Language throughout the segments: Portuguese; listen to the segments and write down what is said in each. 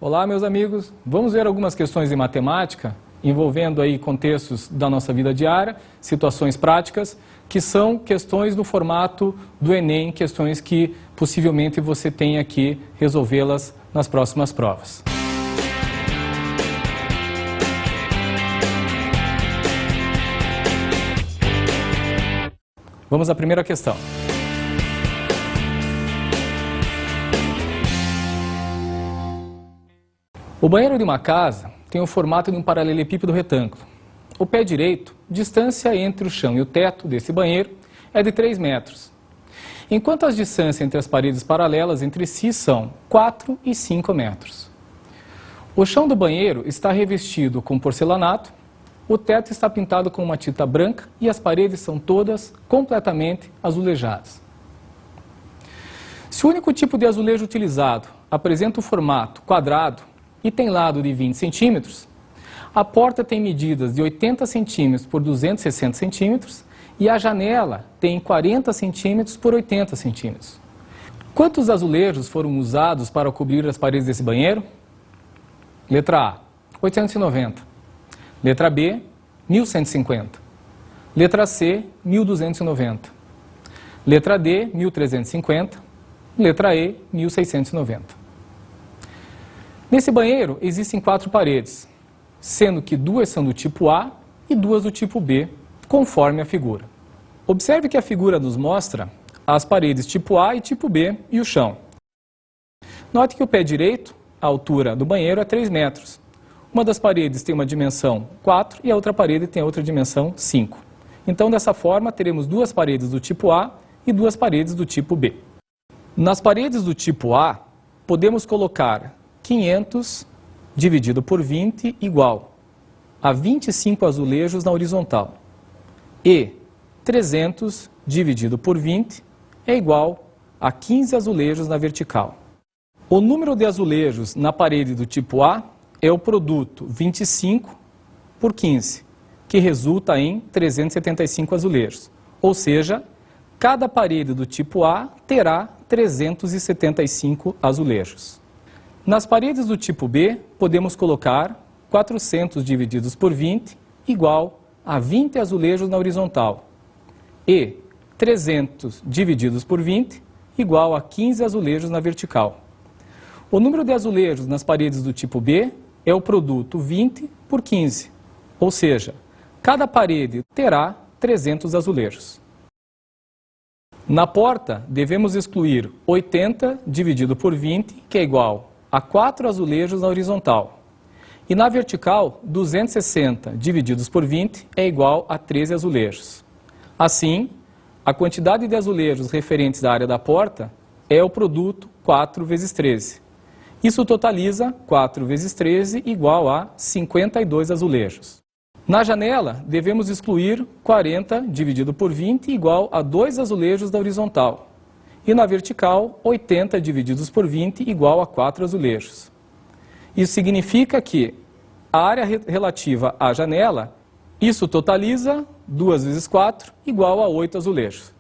Olá, meus amigos. Vamos ver algumas questões de matemática envolvendo aí contextos da nossa vida diária, situações práticas, que são questões no formato do Enem, questões que possivelmente você tenha que resolvê-las nas próximas provas. Vamos à primeira questão. O banheiro de uma casa tem o formato de um paralelepípedo retângulo. O pé direito, distância entre o chão e o teto desse banheiro, é de 3 metros. Enquanto as distâncias entre as paredes paralelas entre si são 4 e 5 metros. O chão do banheiro está revestido com porcelanato, o teto está pintado com uma tinta branca e as paredes são todas completamente azulejadas. Se o único tipo de azulejo utilizado apresenta o formato quadrado e tem lado de 20 centímetros, a porta tem medidas de 80 centímetros por 260 centímetros e a janela tem 40 centímetros por 80 centímetros. Quantos azulejos foram usados para cobrir as paredes desse banheiro? Letra A, 890. Letra B, 1150. Letra C, 1290. Letra D, 1350. Letra E, 1690. Nesse banheiro existem 4 paredes, sendo que 2 são do tipo A e 2 do tipo B, conforme a figura. Observe que a figura nos mostra as paredes tipo A e tipo B e o chão. Note que o pé direito, a altura do banheiro é 3 metros. Uma das paredes tem uma dimensão 4 e a outra parede tem outra dimensão 5. Então, dessa forma, teremos 2 paredes do tipo A e 2 paredes do tipo B. Nas paredes do tipo A, podemos colocar 500 dividido por 20 igual a 25 azulejos na horizontal. E 300 dividido por 20 é igual a 15 azulejos na vertical. O número de azulejos na parede do tipo A é o produto 25 por 15, que resulta em 375 azulejos. Ou seja, cada parede do tipo A terá 375 azulejos. Nas paredes do tipo B, podemos colocar 400 divididos por 20 igual a 20 azulejos na horizontal e 300 divididos por 20 igual a 15 azulejos na vertical. O número de azulejos nas paredes do tipo B é o produto 20 por 15, ou seja, cada parede terá 300 azulejos. Na porta, devemos excluir 80 dividido por 20, que é igual a 4 azulejos na horizontal. E na vertical, 260 divididos por 20 é igual a 13 azulejos. Assim, a quantidade de azulejos referentes à área da porta é o produto 4 vezes 13. Isso totaliza 4 vezes 13 igual a 52 azulejos. Na janela, devemos excluir 40 dividido por 20 igual a 2 azulejos da horizontal. E na vertical, 80 divididos por 20 igual a 4 azulejos. Isso significa que a área relativa à janela, isso totaliza 2 vezes 4 igual a 8 azulejos.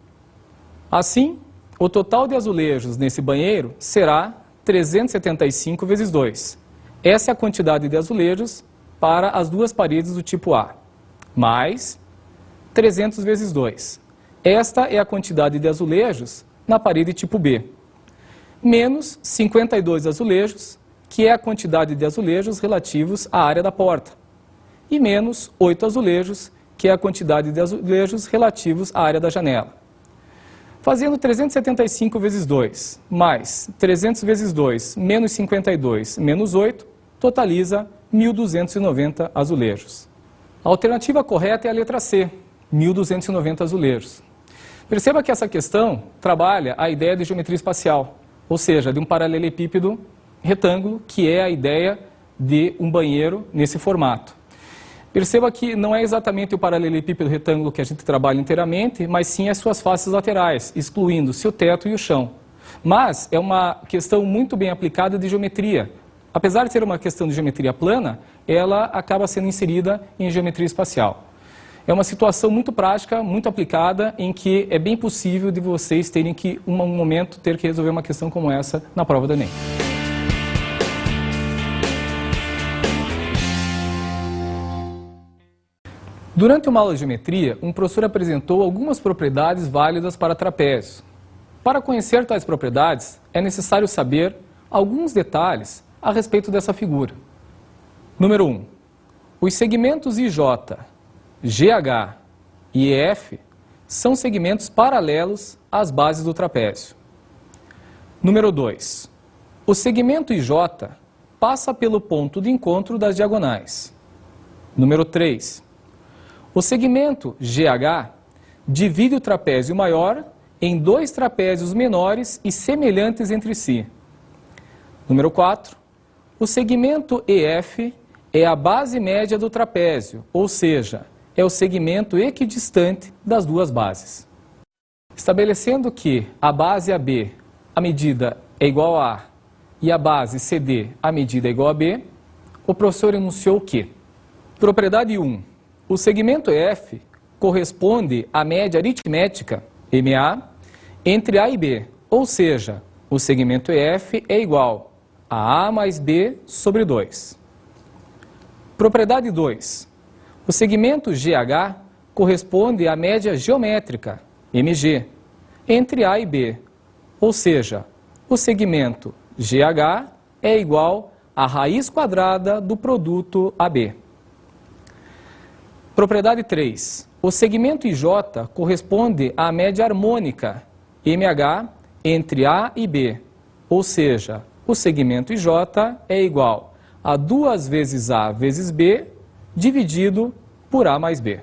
Assim, o total de azulejos nesse banheiro será 375 vezes 2. Essa é a quantidade de azulejos para as 2 paredes do tipo A, mais 300 vezes 2. Esta é a quantidade de azulejos na parede tipo B, menos 52 azulejos, que é a quantidade de azulejos relativos à área da porta, e menos 8 azulejos, que é a quantidade de azulejos relativos à área da janela. Fazendo 375 vezes 2, mais 300 vezes 2, menos 52, menos 8, totaliza 1.290 azulejos. A alternativa correta é a letra C, 1.290 azulejos. Perceba que essa questão trabalha a ideia de geometria espacial, ou seja, de um paralelepípedo retângulo, que é a ideia de um banheiro nesse formato. Perceba que não é exatamente o paralelepípedo retângulo que a gente trabalha inteiramente, mas sim as suas faces laterais, excluindo-se o teto e o chão. Mas é uma questão muito bem aplicada de geometria. Apesar de ser uma questão de geometria plana, ela acaba sendo inserida em geometria espacial. É uma situação muito prática, muito aplicada, em que é bem possível de vocês terem que, um momento, ter que resolver uma questão como essa na prova do Enem. Durante uma aula de geometria, um professor apresentou algumas propriedades válidas para trapézios. Para conhecer tais propriedades, é necessário saber alguns detalhes a respeito dessa figura. Número 1. Os segmentos IJ, GH e EF são segmentos paralelos às bases do trapézio. Número 2. O segmento IJ passa pelo ponto de encontro das diagonais. Número 3. O segmento GH divide o trapézio maior em dois trapézios menores e semelhantes entre si. Número 4. O segmento EF é a base média do trapézio, ou seja, é o segmento equidistante das duas bases. Estabelecendo que a base AB, a medida é igual a A, e a base CD, a medida é igual a B, o professor enunciou que: propriedade 1. O segmento EF corresponde à média aritmética, MA, entre A e B, ou seja, o segmento EF é igual a A mais B sobre 2. Propriedade 2. O segmento GH corresponde à média geométrica, MG, entre A e B, ou seja, o segmento GH é igual à raiz quadrada do produto AB. Propriedade 3. O segmento IJ corresponde à média harmônica, MH, entre A e B, ou seja, o segmento IJ é igual a 2 vezes A vezes B, dividido por A mais B.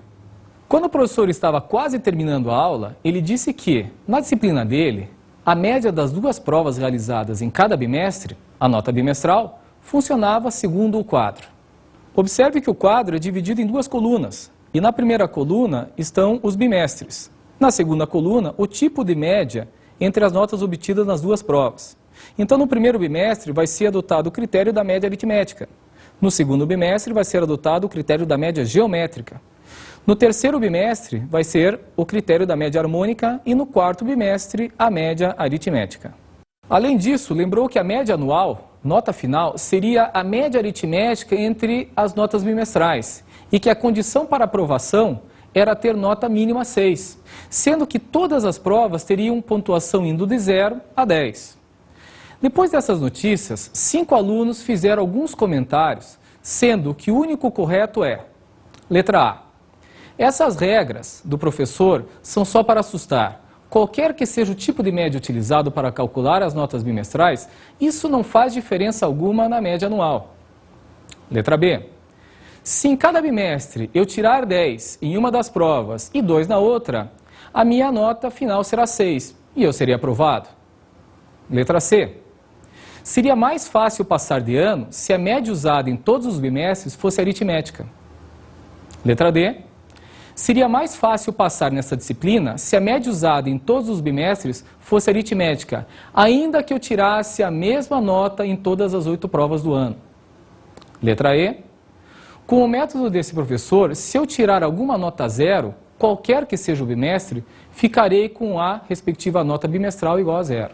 Quando o professor estava quase terminando a aula, ele disse que, na disciplina dele, a média das duas provas realizadas em cada bimestre, a nota bimestral, funcionava segundo o quadro. Observe que o quadro é dividido em duas colunas, e na primeira coluna estão os bimestres. Na segunda coluna, o tipo de média entre as notas obtidas nas duas provas. Então, no primeiro bimestre, vai ser adotado o critério da média aritmética. No segundo bimestre, vai ser adotado o critério da média geométrica. No terceiro bimestre, vai ser o critério da média harmônica e no quarto bimestre, a média aritmética. Além disso, lembrou que a média anual, nota final, seria a média aritmética entre as notas bimestrais e que a condição para aprovação era ter nota mínima 6, sendo que todas as provas teriam pontuação indo de 0 a 10. Depois dessas notícias, 5 alunos fizeram alguns comentários, sendo que o único correto é: letra A. Essas regras do professor são só para assustar. Qualquer que seja o tipo de média utilizado para calcular as notas bimestrais, isso não faz diferença alguma na média anual. Letra B. Se em cada bimestre eu tirar 10 em uma das provas e 2 na outra, a minha nota final será 6 e eu seria aprovado. Letra C. Seria mais fácil passar de ano se a média usada em todos os bimestres fosse aritmética. Letra D. Seria mais fácil passar nessa disciplina se a média usada em todos os bimestres fosse aritmética, ainda que eu tirasse a mesma nota em todas as 8 provas do ano. Letra E. Com o método desse professor, se eu tirar alguma nota 0, qualquer que seja o bimestre, ficarei com a respectiva nota bimestral igual a 0.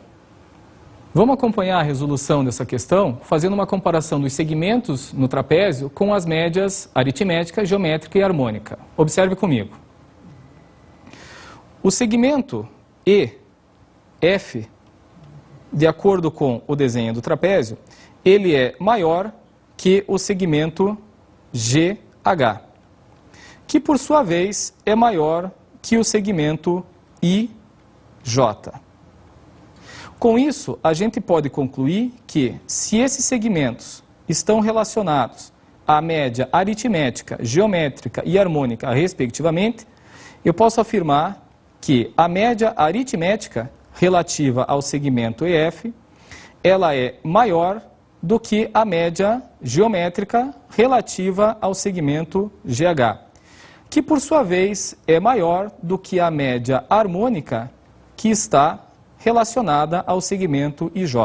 Vamos acompanhar a resolução dessa questão fazendo uma comparação dos segmentos no trapézio com as médias aritmética, geométrica e harmônica. Observe comigo. O segmento EF, de acordo com o desenho do trapézio, ele é maior que o segmento GH, que por sua vez é maior que o segmento IJ. Com isso, a gente pode concluir que, se esses segmentos estão relacionados à média aritmética, geométrica e harmônica, respectivamente, eu posso afirmar que a média aritmética relativa ao segmento EF, ela é maior do que a média geométrica relativa ao segmento GH, que, por sua vez, é maior do que a média harmônica que está relacionada ao segmento IJ.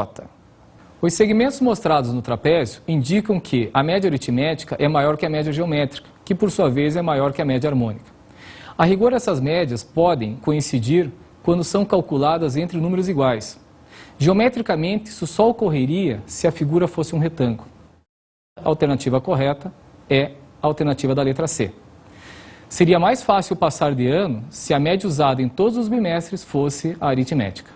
Os segmentos mostrados no trapézio indicam que a média aritmética é maior que a média geométrica, que por sua vez é maior que a média harmônica. A rigor, essas médias podem coincidir quando são calculadas entre números iguais. Geometricamente, isso só ocorreria se a figura fosse um retângulo. A alternativa correta é a alternativa da letra C. Seria mais fácil passar de ano se a média usada em todos os bimestres fosse a aritmética.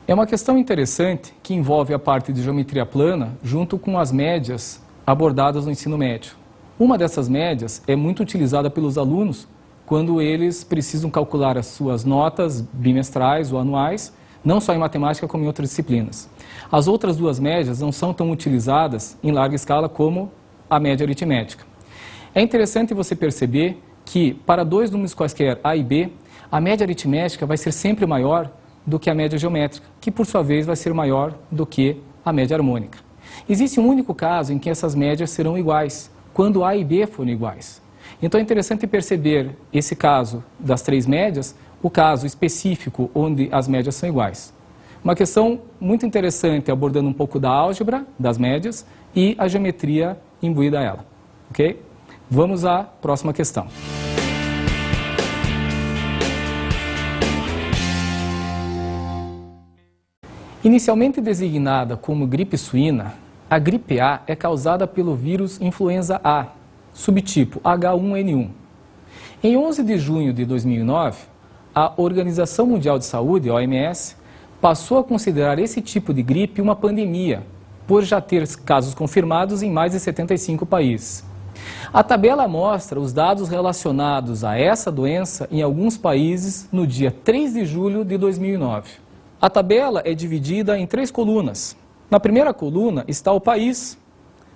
É uma questão interessante que envolve a parte de geometria plana junto com as médias abordadas no ensino médio. Uma dessas médias é muito utilizada pelos alunos quando eles precisam calcular as suas notas bimestrais ou anuais, não só em matemática como em outras disciplinas. As outras duas médias não são tão utilizadas em larga escala como a média aritmética. É interessante você perceber que para dois números quaisquer A e B, a média aritmética vai ser sempre maior do que a média geométrica, que por sua vez vai ser maior do que a média harmônica. Existe um único caso em que essas médias serão iguais, quando A e B forem iguais. Então é interessante perceber esse caso das três médias, o caso específico onde as médias são iguais. Uma questão muito interessante abordando um pouco da álgebra das médias e a geometria imbuída a ela. Ok? Vamos à próxima questão. Inicialmente designada como gripe suína, a gripe A é causada pelo vírus influenza A, subtipo H1N1. Em 11 de junho de 2009, a Organização Mundial de Saúde, OMS, passou a considerar esse tipo de gripe uma pandemia, por já ter casos confirmados em mais de 75 países. A tabela mostra os dados relacionados a essa doença em alguns países no dia 3 de julho de 2009. A tabela é dividida em 3 colunas. Na primeira coluna está o país,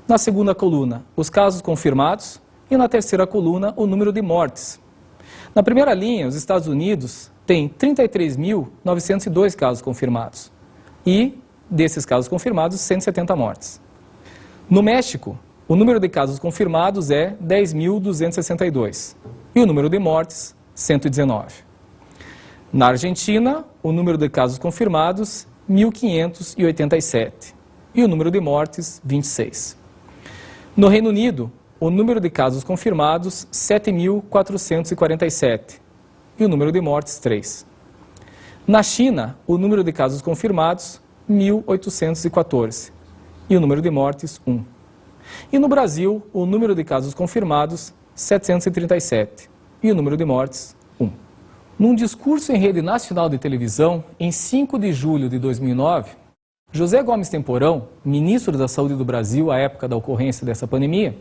na segunda coluna os casos confirmados e na terceira coluna o número de mortes. Na primeira linha, os Estados Unidos têm 33.902 casos confirmados e, desses casos confirmados, 170 mortes. No México, o número de casos confirmados é 10.262 e o número de mortes, 119. Na Argentina, o número de casos confirmados, 1.587 e o número de mortes, 26. No Reino Unido, o número de casos confirmados, 7.447 e o número de mortes, 3. Na China, o número de casos confirmados, 1.814 e o número de mortes, 1. E no Brasil, o número de casos confirmados, 737 e o número de mortes, 1. Num discurso em rede nacional de televisão, em 5 de julho de 2009, José Gomes Temporão, ministro da Saúde do Brasil à época da ocorrência dessa pandemia,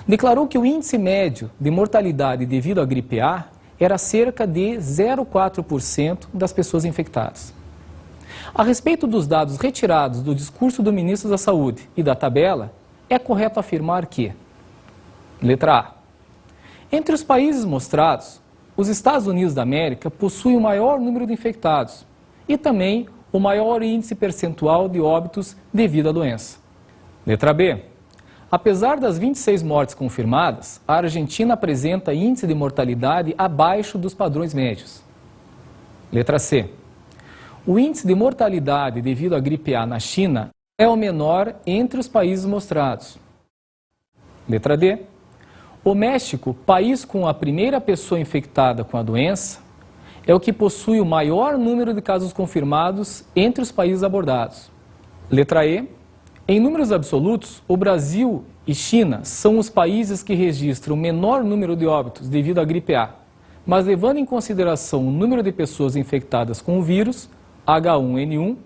declarou que o índice médio de mortalidade devido à gripe A era cerca de 0,4% das pessoas infectadas. A respeito dos dados retirados do discurso do ministro da Saúde e da tabela, é correto afirmar que, letra A, entre os países mostrados, os Estados Unidos da América possuem o maior número de infectados e também o maior índice percentual de óbitos devido à doença. Letra B. Apesar das 26 mortes confirmadas, a Argentina apresenta índice de mortalidade abaixo dos padrões médios. Letra C. O índice de mortalidade devido à gripe A na China é o menor entre os países mostrados. Letra D. O México, país com a primeira pessoa infectada com a doença, é o que possui o maior número de casos confirmados entre os países abordados. Letra E. Em números absolutos, o Brasil e China são os países que registram o menor número de óbitos devido à gripe A, mas levando em consideração o número de pessoas infectadas com o vírus, H1N1,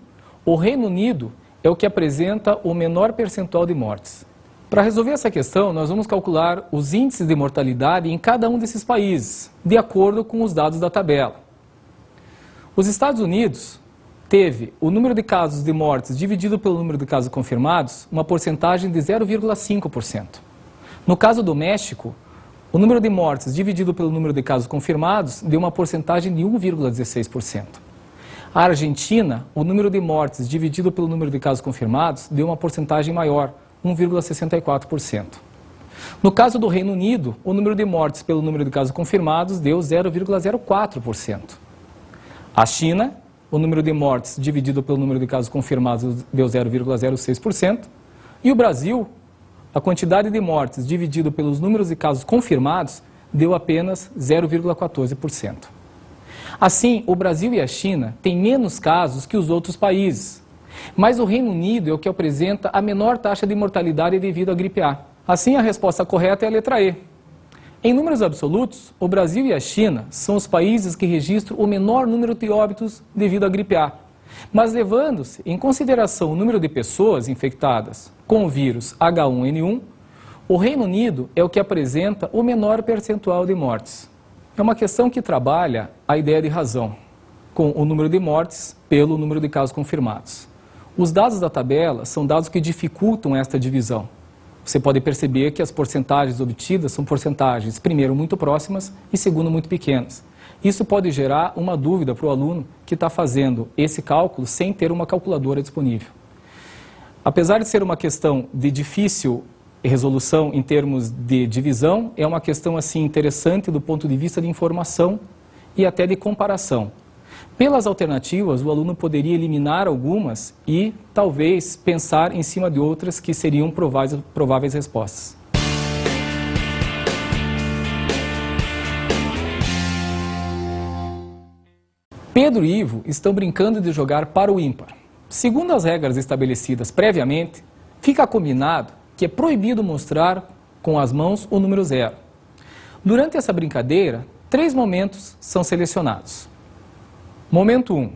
o Reino Unido é o que apresenta o menor percentual de mortes. Para resolver essa questão, nós vamos calcular os índices de mortalidade em cada um desses países, de acordo com os dados da tabela. Os Estados Unidos teve o número de casos de mortes dividido pelo número de casos confirmados, uma porcentagem de 0,5%. No caso do México, o número de mortes dividido pelo número de casos confirmados deu uma porcentagem de 1,16%. A Argentina, o número de mortes dividido pelo número de casos confirmados deu uma porcentagem maior, 1,64%. No caso do Reino Unido, o número de mortes pelo número de casos confirmados deu 0,04%. A China, o número de mortes dividido pelo número de casos confirmados deu 0,06%. E o Brasil, a quantidade de mortes dividido pelos números de casos confirmados deu apenas 0,14%. Assim, o Brasil e a China têm menos casos que os outros países, mas o Reino Unido é o que apresenta a menor taxa de mortalidade devido à gripe A. Assim, a resposta correta é a letra E. Em números absolutos, o Brasil e a China são os países que registram o menor número de óbitos devido à gripe A. Mas levando-se em consideração o número de pessoas infectadas com o vírus H1N1, o Reino Unido é o que apresenta o menor percentual de mortes. É uma questão que trabalha a ideia de razão, com o número de mortes pelo número de casos confirmados. Os dados da tabela são dados que dificultam esta divisão. Você pode perceber que as porcentagens obtidas são porcentagens, primeiro, muito próximas e, segundo, muito pequenas. Isso pode gerar uma dúvida para o aluno que está fazendo esse cálculo sem ter uma calculadora disponível. Apesar de ser uma questão de difícil resolução em termos de divisão, é uma questão assim interessante do ponto de vista de informação e até de comparação. Pelas alternativas, o aluno poderia eliminar algumas e talvez pensar em cima de outras que seriam prováveis respostas. Pedro e Ivo estão brincando de jogar para o ímpar. Segundo as regras estabelecidas previamente, fica combinado que é proibido mostrar com as mãos o número 0. Durante essa brincadeira, 3 momentos são selecionados. Momento 1.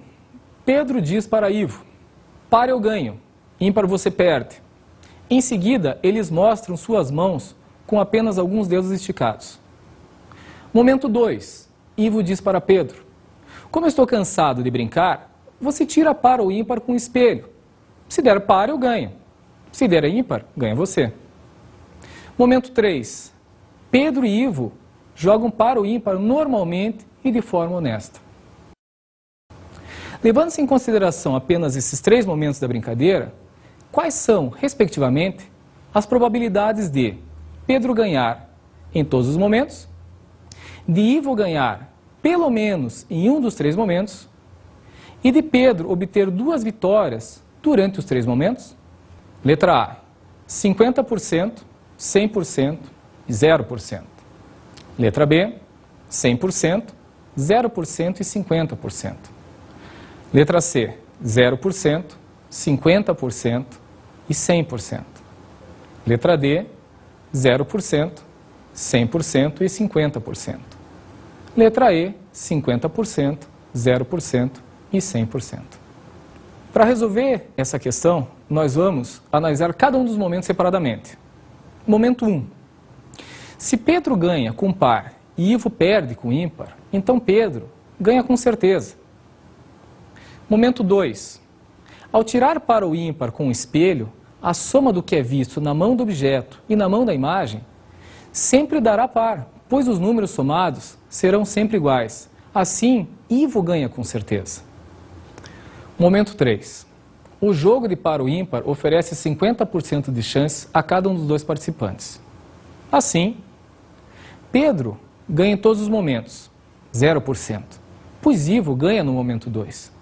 Pedro diz para Ivo: par eu ganho, ímpar você perde. Em seguida, eles mostram suas mãos com apenas alguns dedos esticados. Momento 2. Ivo diz para Pedro: como eu estou cansado de brincar, você tira par ou ímpar com o espelho. Se der par, eu ganho. Se der ímpar, ganha você. Momento 3. Pedro e Ivo jogam par ou ímpar normalmente e de forma honesta. Levando-se em consideração apenas esses 3 momentos da brincadeira, quais são, respectivamente, as probabilidades de Pedro ganhar em todos os momentos, de Ivo ganhar pelo menos em um dos 3 momentos e de Pedro obter 2 vitórias durante os 3 momentos? Letra A, 50%, 100% e 0%. Letra B, 100%, 0% e 50%. Letra C, 0%, 50% e 100%. Letra D, 0%, 100% e 50%. Letra E, 50%, 0% e 100%. Para resolver essa questão, nós vamos analisar cada um dos momentos separadamente. Momento 1. Se Pedro ganha com par e Ivo perde com ímpar, então Pedro ganha com certeza. Momento 2. Ao tirar par ou ímpar com o espelho, a soma do que é visto na mão do objeto e na mão da imagem sempre dará par, pois os números somados serão sempre iguais. Assim, Ivo ganha com certeza. Momento 3. O jogo de par ou ímpar oferece 50% de chance a cada um dos 2 participantes. Assim, Pedro ganha em todos os momentos, 0%, pois Ivo ganha no momento 2.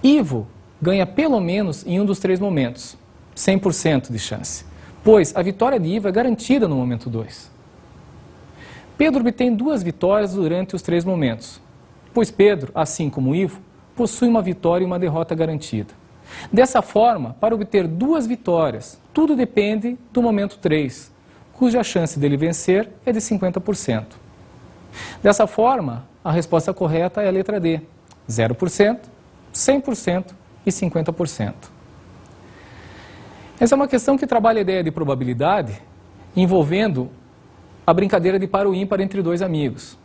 Ivo ganha pelo menos em um dos 3 momentos, 100% de chance, pois a vitória de Ivo é garantida no momento 2. Pedro obtém 2 vitórias durante os 3 momentos, pois Pedro, assim como Ivo, possui uma vitória e uma derrota garantida. Dessa forma, para obter 2 vitórias, tudo depende do momento 3, cuja chance dele vencer é de 50%. Dessa forma, a resposta correta é a letra D, 0%, 100% e 50%. Essa é uma questão que trabalha a ideia de probabilidade envolvendo a brincadeira de par ou ímpar entre 2 amigos.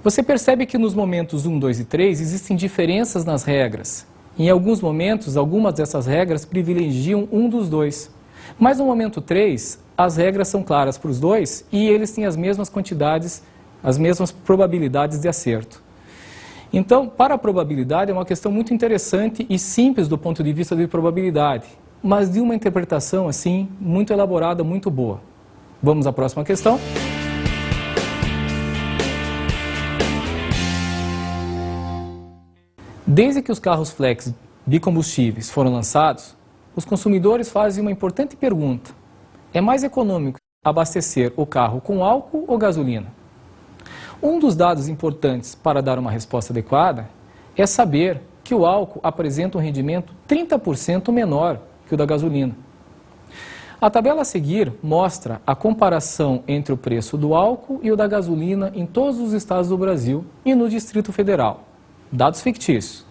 Você percebe que nos momentos 1, 2 e 3 existem diferenças nas regras. Em alguns momentos, algumas dessas regras privilegiam um dos 2. Mas no momento 3, as regras são claras para os 2 e eles têm as mesmas quantidades, as mesmas probabilidades de acerto. Então, para a probabilidade é uma questão muito interessante e simples do ponto de vista de probabilidade, mas de uma interpretação assim muito elaborada, muito boa. Vamos à próxima questão. Desde que os carros flex bicombustíveis foram lançados, os consumidores fazem uma importante pergunta: é mais econômico abastecer o carro com álcool ou gasolina? Um dos dados importantes para dar uma resposta adequada é saber que o álcool apresenta um rendimento 30% menor que o da gasolina. A tabela a seguir mostra a comparação entre o preço do álcool e o da gasolina em todos os estados do Brasil e no Distrito Federal. Dados fictícios.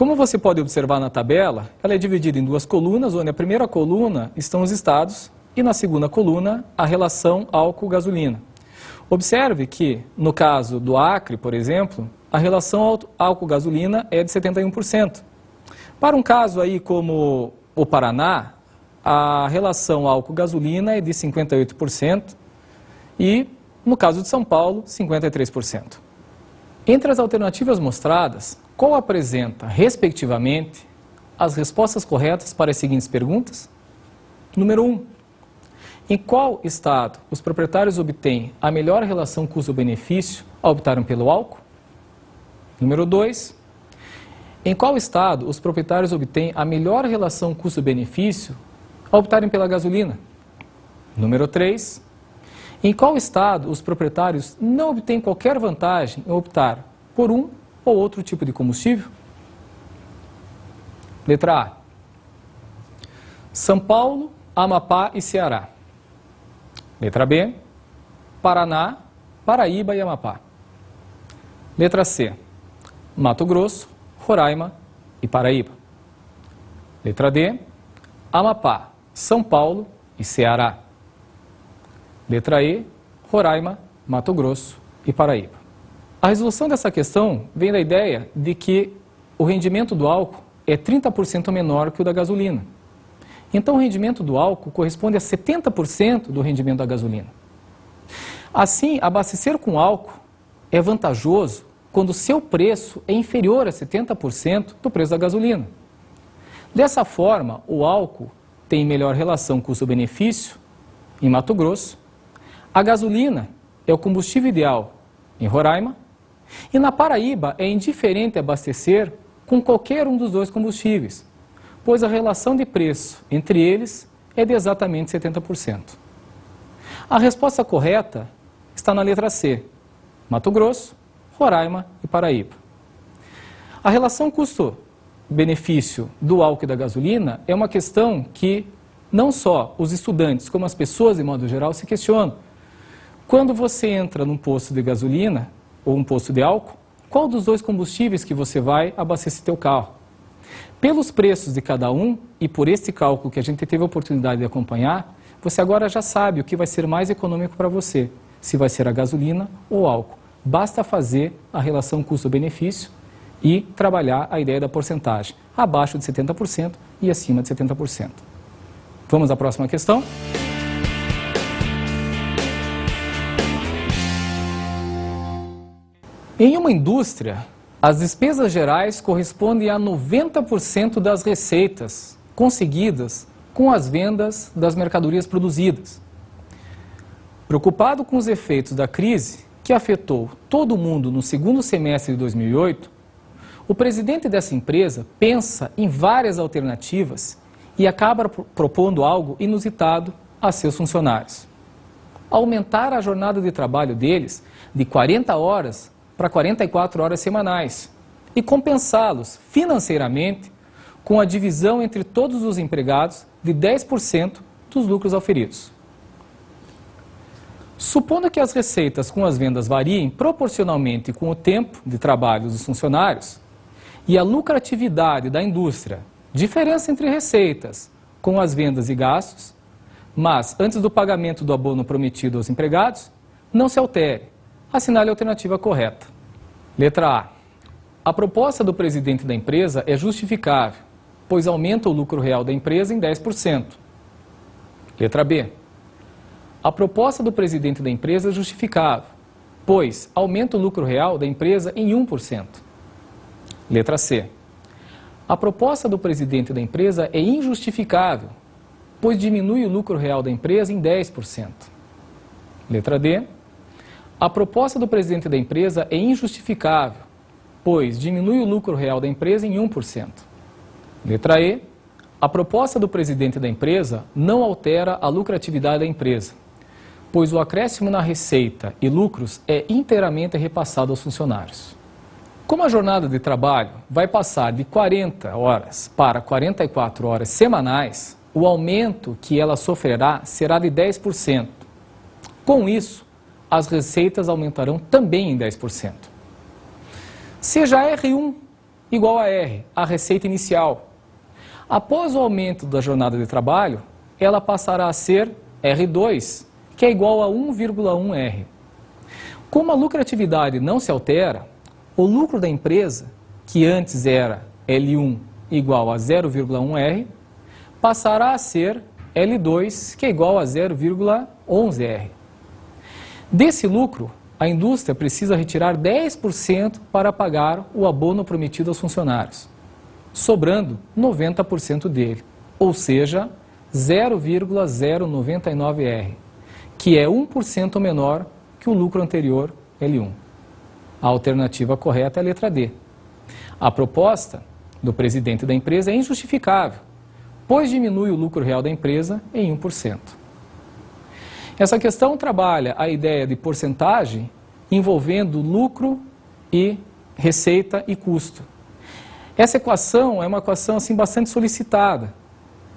Como você pode observar na tabela, ela é dividida em duas colunas, onde na primeira coluna estão os estados e na segunda coluna a relação álcool-gasolina. Observe que, no caso do Acre, por exemplo, a relação álcool-gasolina é de 71%. Para um caso aí como o Paraná, a relação álcool-gasolina é de 58% e, no caso de São Paulo, 53%. Entre as alternativas mostradas, qual apresenta, respectivamente, as respostas corretas para as seguintes perguntas? Número 1. Em qual estado os proprietários obtêm a melhor relação custo-benefício ao optarem pelo álcool? Número 2. Em qual estado os proprietários obtêm a melhor relação custo-benefício ao optarem pela gasolina? Número 3. Em qual estado os proprietários não obtêm qualquer vantagem em optar por um ou outro tipo de combustível? Letra A. São Paulo, Amapá e Ceará. Letra B. Paraná, Paraíba e Amapá. Letra C. Mato Grosso, Roraima e Paraíba. Letra D. Amapá, São Paulo e Ceará. Letra E. Roraima, Mato Grosso e Paraíba. A resolução dessa questão vem da ideia de que o rendimento do álcool é 30% menor que o da gasolina. Então, o rendimento do álcool corresponde a 70% do rendimento da gasolina. Assim, abastecer com álcool é vantajoso quando o seu preço é inferior a 70% do preço da gasolina. Dessa forma, o álcool tem melhor relação custo-benefício em Mato Grosso, a gasolina é o combustível ideal em Roraima e na Paraíba é indiferente abastecer com qualquer um dos dois combustíveis, pois a relação de preço entre eles é de exatamente 70%. A resposta correta está na letra C, Mato Grosso, Roraima e Paraíba. A relação custo-benefício do álcool e da gasolina é uma questão que não só os estudantes, como as pessoas de modo geral se questionam. Quando você entra num posto de gasolina ou um posto de álcool, qual dos dois combustíveis que você vai abastecer teu carro? Pelos preços de cada um e por esse cálculo que a gente teve a oportunidade de acompanhar, você agora já sabe o que vai ser mais econômico para você, se vai ser a gasolina ou o álcool. Basta fazer a relação custo-benefício e trabalhar a ideia da porcentagem, abaixo de 70% e acima de 70%. Vamos à próxima questão? Em uma indústria, as despesas gerais correspondem a 90% das receitas conseguidas com as vendas das mercadorias produzidas. Preocupado com os efeitos da crise que afetou todo mundo no segundo semestre de 2008, o presidente dessa empresa pensa em várias alternativas e acaba propondo algo inusitado a seus funcionários. Aumentar a jornada de trabalho deles de 40 horas para 44 horas semanais e compensá-los financeiramente com a divisão entre todos os empregados de 10% dos lucros auferidos. Supondo que as receitas com as vendas variem proporcionalmente com o tempo de trabalho dos funcionários e a lucratividade da indústria, diferença entre receitas com as vendas e gastos, mas antes do pagamento do abono prometido aos empregados, não se altere. Assinale a alternativa correta. Letra A. A proposta do presidente da empresa é justificável, pois aumenta o lucro real da empresa em 10%. Letra B. A proposta do presidente da empresa é justificável, pois aumenta o lucro real da empresa em 1%. Letra C. A proposta do presidente da empresa é injustificável, pois diminui o lucro real da empresa em 10%. Letra D. A proposta do presidente da empresa é injustificável, pois diminui o lucro real da empresa em 1%. Letra E. A proposta do presidente da empresa não altera a lucratividade da empresa, pois o acréscimo na receita e lucros é inteiramente repassado aos funcionários. Como a jornada de trabalho vai passar de 40 horas para 44 horas semanais, o aumento que ela sofrerá será de 10%. Com isso, as receitas aumentarão também em 10%. Seja R1 igual a R, a receita inicial. Após o aumento da jornada de trabalho, ela passará a ser R2, que é igual a 1,1R. Como a lucratividade não se altera, o lucro da empresa, que antes era L1 igual a 0,1R, passará a ser L2, que é igual a 0,11R. Desse lucro, a indústria precisa retirar 10% para pagar o abono prometido aos funcionários, sobrando 90% dele, ou seja, 0,099R, que é 1% menor que o lucro anterior, L1. A alternativa correta é a letra D. A proposta do presidente da empresa é injustificável, pois diminui o lucro real da empresa em 1%. Essa questão trabalha a ideia de porcentagem envolvendo lucro e receita e custo. Essa equação é uma equação assim, bastante solicitada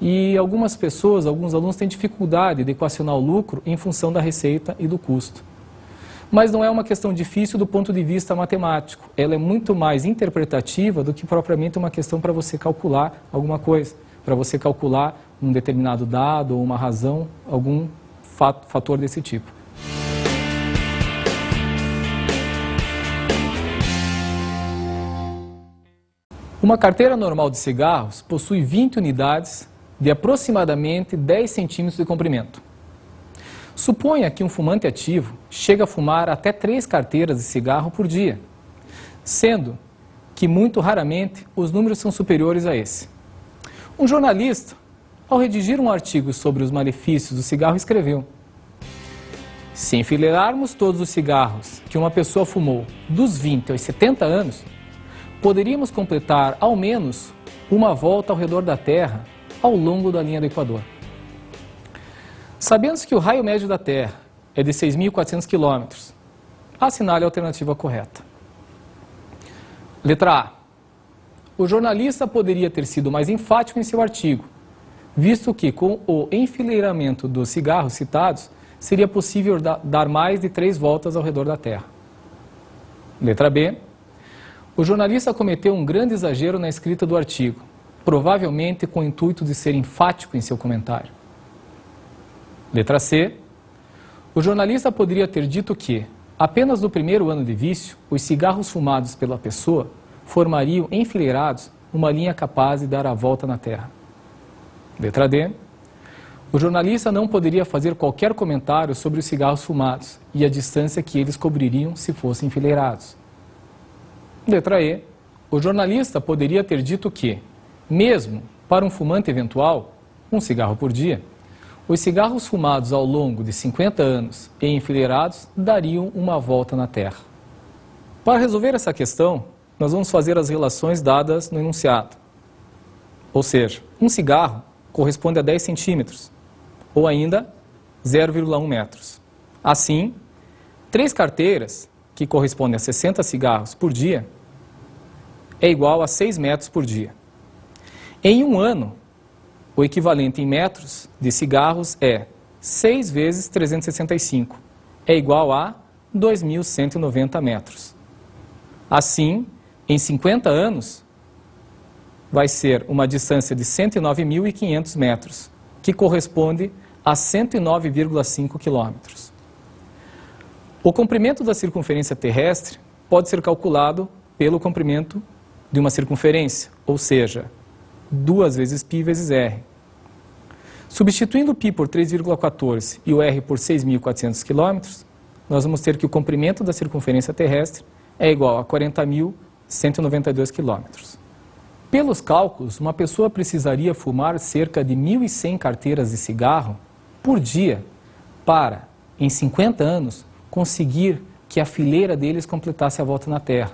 e algumas pessoas, alguns alunos têm dificuldade de equacionar o lucro em função da receita e do custo. Mas não é uma questão difícil do ponto de vista matemático. Ela é muito mais interpretativa do que propriamente uma questão para você calcular alguma coisa, para você calcular um determinado dado ou uma razão, algum fator desse tipo. Uma carteira normal de cigarros possui 20 unidades de aproximadamente 10 centímetros de comprimento. Suponha que um fumante ativo chega a fumar até 3 carteiras de cigarro por dia, sendo que muito raramente os números são superiores a esse. Um jornalista, ao redigir um artigo sobre os malefícios do cigarro, escreveu: se enfileirarmos todos os cigarros que uma pessoa fumou dos 20 aos 70 anos, poderíamos completar ao menos uma volta ao redor da Terra ao longo da linha do Equador. Sabendo que o raio médio da Terra é de 6.400 km, assinale a alternativa correta. Letra A. O jornalista poderia ter sido mais enfático em seu artigo, visto que com o enfileiramento dos cigarros citados, seria possível dar mais de 3 voltas ao redor da Terra. Letra B. O jornalista cometeu um grande exagero na escrita do artigo, provavelmente com o intuito de ser enfático em seu comentário. Letra C. O jornalista poderia ter dito que, apenas no primeiro ano de vício, os cigarros fumados pela pessoa formariam enfileirados uma linha capaz de dar a volta na Terra. Letra D. O jornalista não poderia fazer qualquer comentário sobre os cigarros fumados e a distância que eles cobririam se fossem enfileirados. Letra E. O jornalista poderia ter dito que, mesmo para um fumante eventual, um cigarro por dia, os cigarros fumados ao longo de 50 anos e enfileirados dariam uma volta na Terra. Para resolver essa questão, nós vamos fazer as relações dadas no enunciado. Ou seja, um cigarro corresponde a 10 centímetros, ou ainda 0,1 metros. Assim, 3 carteiras, que correspondem a 60 cigarros por dia, é igual a 6 metros por dia. Em um ano, o equivalente em metros de cigarros é 6 vezes 365, é igual a 2.190 metros. Assim, em 50 anos, vai ser uma distância de 109.500 metros, que corresponde a 109,5 quilômetros. O comprimento da circunferência terrestre pode ser calculado pelo comprimento de uma circunferência, ou seja, 2 vezes π vezes r. Substituindo o π por 3,14 e o r por 6.400 km, nós vamos ter que o comprimento da circunferência terrestre é igual a 40.192 km. Pelos cálculos, uma pessoa precisaria fumar cerca de 1.100 carteiras de cigarro por dia para, em 50 anos, conseguir que a fileira deles completasse a volta na Terra.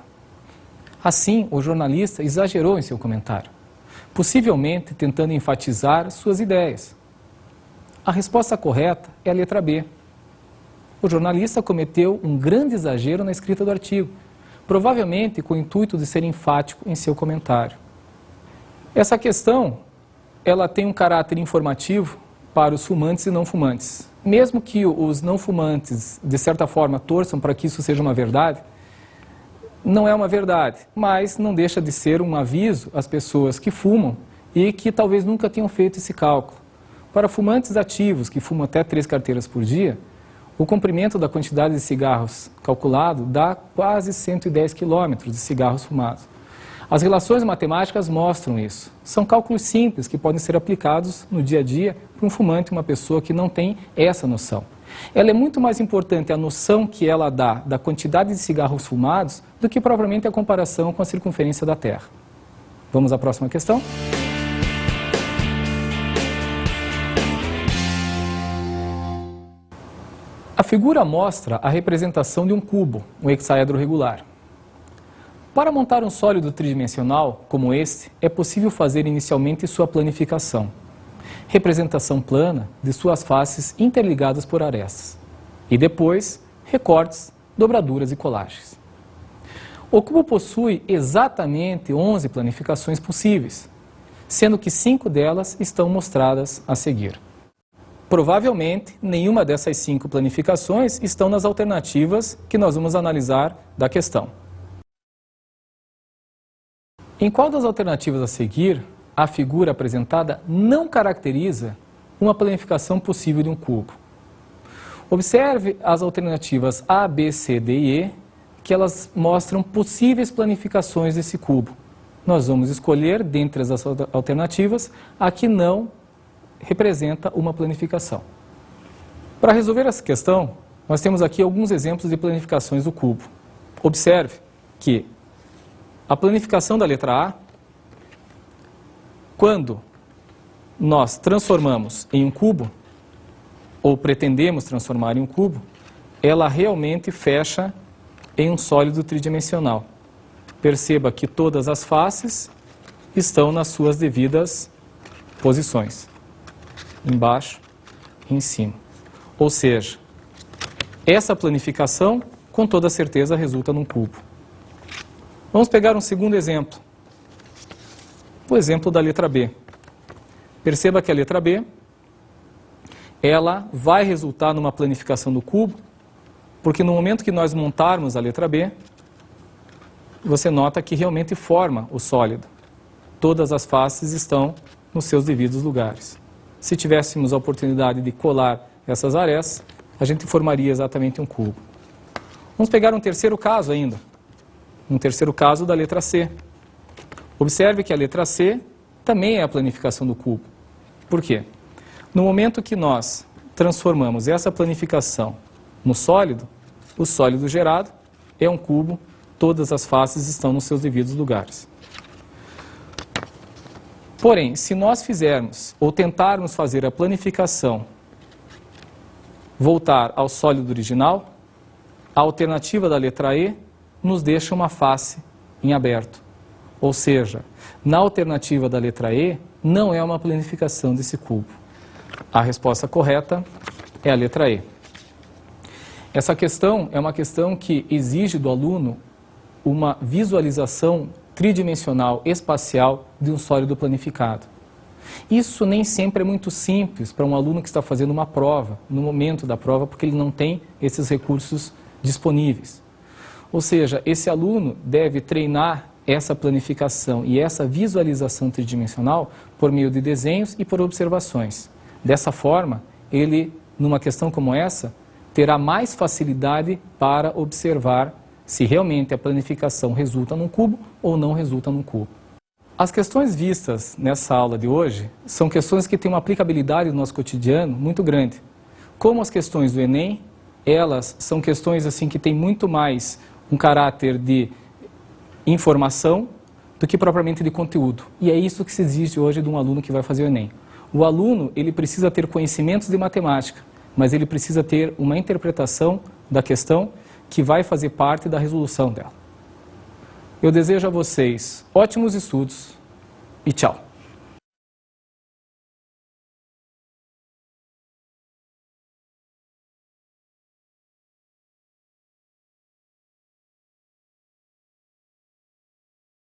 Assim, o jornalista exagerou em seu comentário, possivelmente tentando enfatizar suas ideias. A resposta correta é a letra B. O jornalista cometeu um grande exagero na escrita do artigo, provavelmente com o intuito de ser enfático em seu comentário. Essa questão ela tem um caráter informativo para os fumantes e não fumantes. Mesmo que os não fumantes, de certa forma, torçam para que isso seja uma verdade, não é uma verdade, mas não deixa de ser um aviso às pessoas que fumam e que talvez nunca tenham feito esse cálculo. Para fumantes ativos, que fumam até 3 carteiras por dia, o comprimento da quantidade de cigarros calculado dá quase 110 quilômetros de cigarros fumados. As relações matemáticas mostram isso. São cálculos simples que podem ser aplicados no dia a dia para um fumante, uma pessoa que não tem essa noção. Ela é muito mais importante a noção que ela dá da quantidade de cigarros fumados do que propriamente a comparação com a circunferência da Terra. Vamos à próxima questão? A figura mostra a representação de um cubo, um hexaedro regular. Para montar um sólido tridimensional como este, é possível fazer inicialmente sua planificação, representação plana de suas faces interligadas por arestas, e depois recortes, dobraduras e colagens. O cubo possui exatamente 11 planificações possíveis, sendo que 5 delas estão mostradas a seguir. Provavelmente, nenhuma dessas 5 planificações estão nas alternativas que nós vamos analisar da questão. Em qual das alternativas a seguir, a figura apresentada não caracteriza uma planificação possível de um cubo? Observe as alternativas A, B, C, D e E, que elas mostram possíveis planificações desse cubo. Nós vamos escolher, dentre as alternativas, a que não representa uma planificação. Para resolver essa questão, nós temos aqui alguns exemplos de planificações do cubo. Observe que a planificação da letra A, quando nós transformamos em um cubo, ou pretendemos transformar em um cubo, ela realmente fecha em um sólido tridimensional. Perceba que todas as faces estão nas suas devidas posições, embaixo e em cima. Ou seja, essa planificação, com toda certeza, resulta num cubo. Vamos pegar um segundo exemplo, o exemplo da letra B. Perceba que a letra B, ela vai resultar numa planificação do cubo, porque no momento que nós montarmos a letra B, você nota que realmente forma o sólido. Todas as faces estão nos seus devidos lugares. Se tivéssemos a oportunidade de colar essas arestas, a gente formaria exatamente um cubo. Vamos pegar um terceiro caso ainda. Um terceiro caso da letra C. Observe que a letra C também é a planificação do cubo. Por quê? No momento que nós transformamos essa planificação no sólido, o sólido gerado é um cubo, todas as faces estão nos seus devidos lugares. Porém, se nós fizermos ou tentarmos fazer a planificação voltar ao sólido original, a alternativa da letra E nos deixa uma face em aberto. Ou seja, na alternativa da letra E, não é uma planificação desse cubo. A resposta correta é a letra E. Essa questão é uma questão que exige do aluno uma visualização tridimensional, espacial, de um sólido planificado. Isso nem sempre é muito simples para um aluno que está fazendo uma prova, no momento da prova, porque ele não tem esses recursos disponíveis. Ou seja, esse aluno deve treinar essa planificação e essa visualização tridimensional por meio de desenhos e por observações. Dessa forma, ele, numa questão como essa, terá mais facilidade para observar se realmente a planificação resulta num cubo ou não resulta num cubo. As questões vistas nessa aula de hoje são questões que têm uma aplicabilidade no nosso cotidiano muito grande. Como as questões do Enem, elas são questões assim que têm muito mais um caráter de informação do que propriamente de conteúdo. E é isso que se exige hoje de um aluno que vai fazer o Enem. O aluno, ele precisa ter conhecimentos de matemática, mas ele precisa ter uma interpretação da questão que vai fazer parte da resolução dela. Eu desejo a vocês ótimos estudos e tchau!